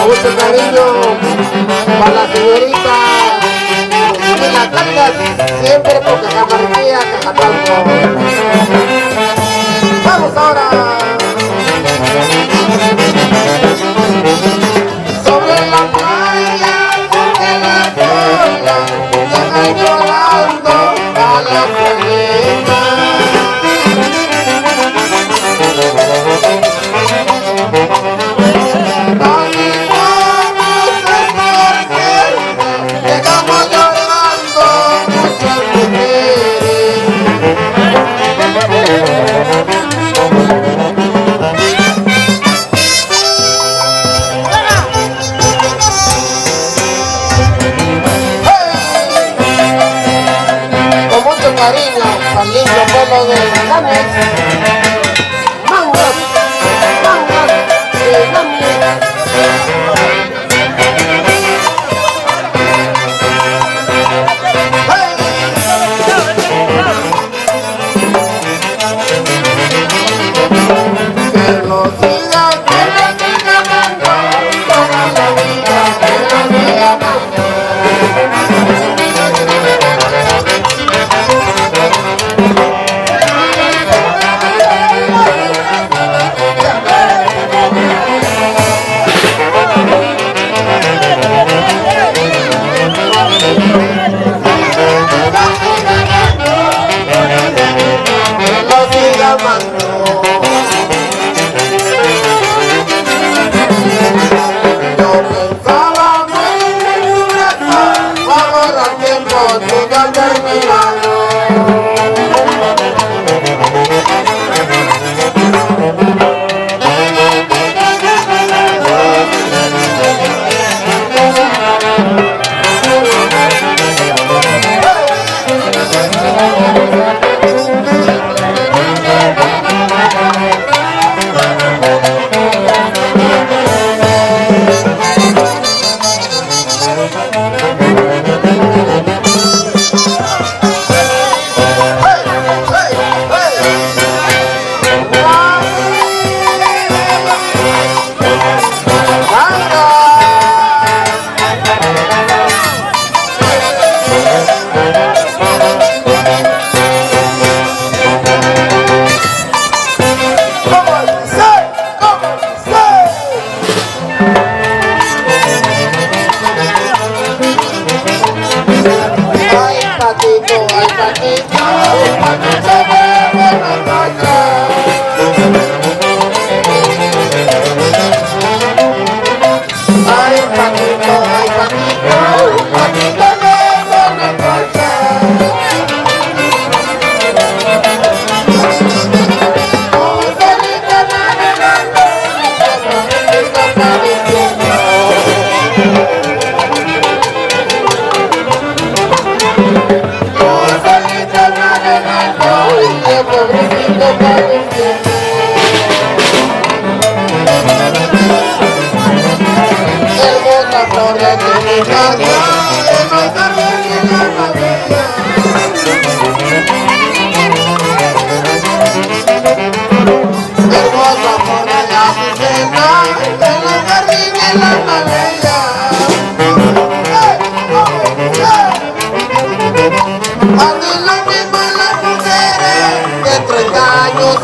Mucho cariño para la señorita y la tanga siempre por Cajamarquía, Cajatalco. Vamos ahora. Sobre la playa, porque la cola deja llorando a la pollita. Cariño, al lindo pueblo de Games, mangas, que lo siga amando, toda la vida que lo siga amando.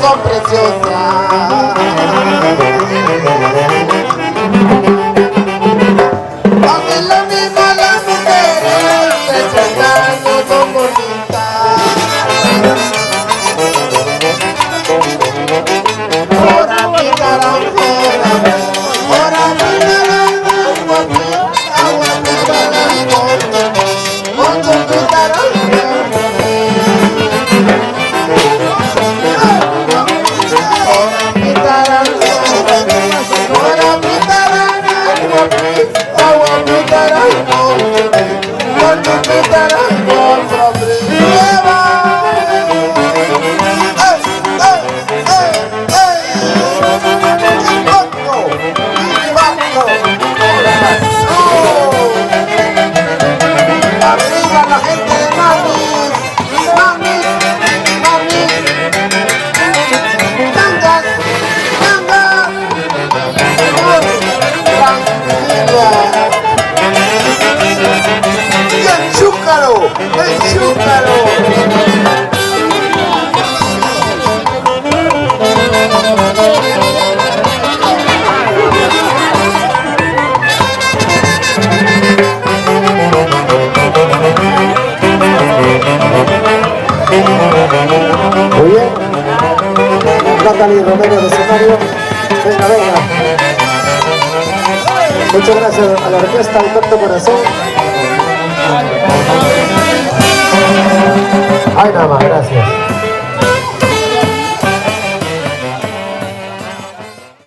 Son preciosas. Aunque lo mismo las mujeres de 30 años son bonitas. Por aquí carambola, por aquí carambola, aguanta carambola, con tu carambola. Arriba la gente de Mamis, Mamis, Mamis, tangas, tangas, tranquila, y el chúcaro, el chúcaro. Muy bien, Natalie Romero del escenario, venga, venga. Muchas gracias a la orquesta del Canto Corazón. Ay, nada más.